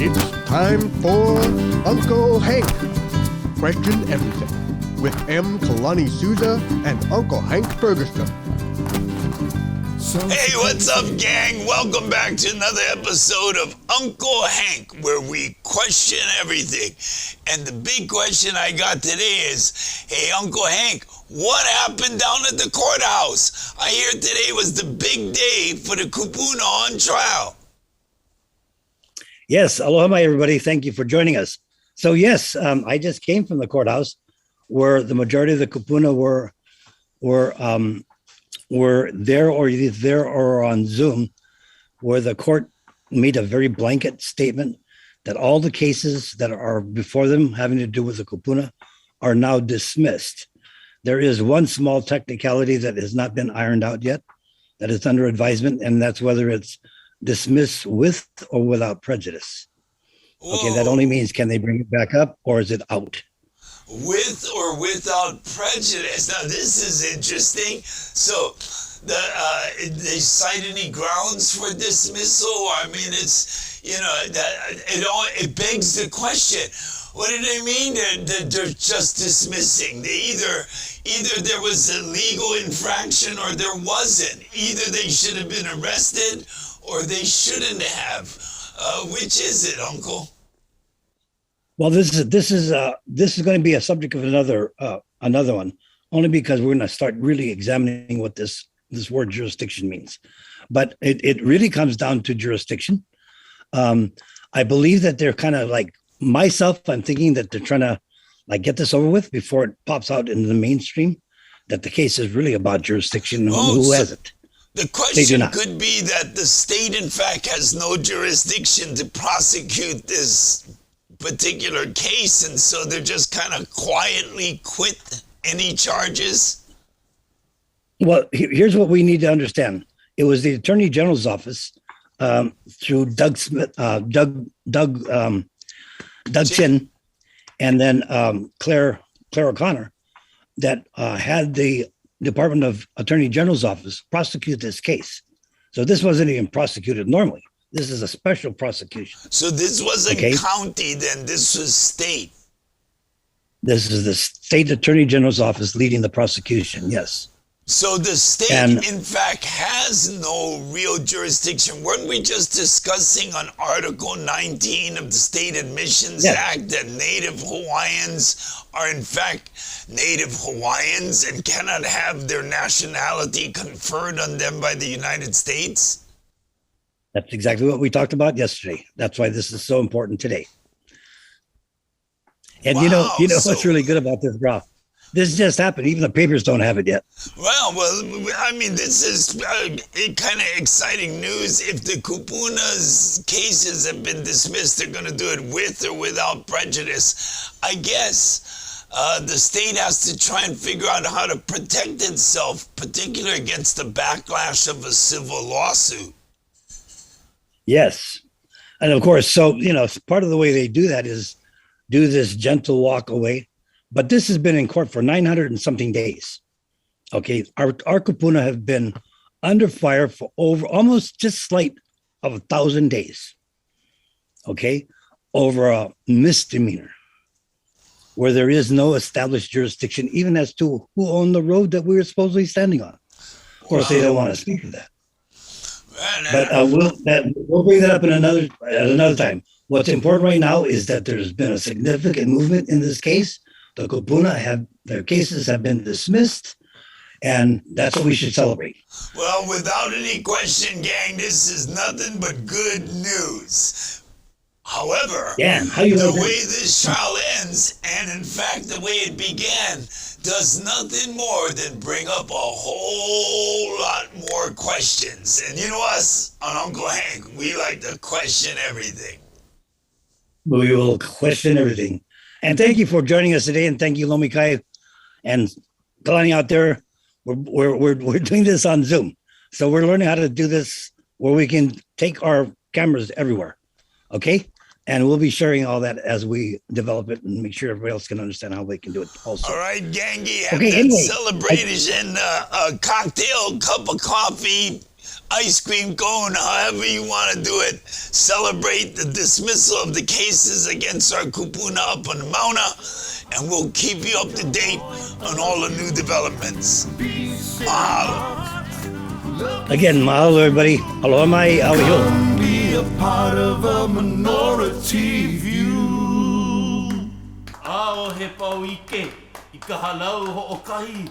It's time for Unko Hank. Question everything with M. Kalani Souza and Uncle Hank Ferguson. Hey, what's up, gang? Welcome back to another episode of Uncle Hank, where we question everything. And the big question I got today is, hey, Uncle Hank, what happened down at the courthouse? I hear today was the big day for the Kupuna on trial. Yes, aloha, everybody. Thank you for joining us. So yes, I just came from the courthouse where the majority of the Kupuna were there or either there or on Zoom, where the court made a very blanket statement that all the cases that are before them having to do with the Kupuna are now dismissed. There is one small technicality that has not been ironed out yet, that is under advisement, and that's whether it's dismissed with or without prejudice. Okay, that only means can they bring it back up or is it out? With or without prejudice. Now, this is interesting. So, they cite any grounds for dismissal? I mean, it's, it begs the question. What do they mean that they're just dismissing? Either there was a legal infraction or there wasn't. Either they should have been arrested or they shouldn't have. Which is it, Uncle? Well, this is going to be a subject of another one, only because we're going to start really examining what this word jurisdiction means. But it really comes down to jurisdiction. I believe that they're kind of like myself. I'm thinking that they're trying to like get this over with before it pops out into the mainstream. That the case is really about jurisdiction. Who has it? The question could be that the state, in fact, has no jurisdiction to prosecute this particular case, and so they're just kind of quietly quit any charges. Well, here's what we need to understand. It was the Attorney General's office through Doug Chin, and then Claire O'Connor that had the Department of Attorney General's office prosecute this case. So this wasn't even prosecuted normally. This is a special prosecution. So this wasn't county, then this was state. This is the state Attorney General's office leading the prosecution, yes. So the state, in fact, has no real jurisdiction. Weren't we just discussing on Article 19 of the State Admissions Act that Native Hawaiians are, in fact, Native Hawaiians and cannot have their nationality conferred on them by the United States? That's exactly what we talked about yesterday. That's why this is so important today. And you know what's really good about this, Ralph? This just happened. Even the papers don't have it yet. Well, I mean, this is kind of exciting news. If the Kupuna's cases have been dismissed, they're going to do it with or without prejudice. I guess the state has to try and figure out how to protect itself, particularly against the backlash of a civil lawsuit. Yes. And of course, so, part of the way they do that is do this gentle walk away. But this has been in court for 900 and something days. Okay. Our Kupuna have been under fire for over almost just slight of 1,000 days. Okay. Over a misdemeanor where there is no established jurisdiction, even as to who owned the road that we were supposedly standing on. Of course, they don't want to speak of that. But we'll bring that up at another time. What's important right now is that there's been a significant movement in this case. The Kupuna their cases have been dismissed, and that's what we should celebrate. Well, without any question, gang, this is nothing but good news. However, the way this trial ends, and in fact the way it began, does nothing more than bring up a whole lot more questions. And you know us, on Uncle Hank, we like to question everything. We will question everything. And thank you for joining us today, and thank you, Lomikai and Kalani out there. We're doing this on Zoom, so we're learning how to do this where we can take our cameras everywhere. Okay, and we'll be sharing all that as we develop it and make sure everybody else can understand how they can do it. Also, all right, gangy. Have that celebration, a cocktail, cup of coffee, ice cream cone, however you want to do it. Celebrate the dismissal of the cases against our kupuna up on Mauna, and we'll keep you up to date on all the new developments. Mahalo. Again, mahalo everybody. Aloha mai, awiho. Be a part of a minority view. Ao he pau ike, i ka halau ho o kahi.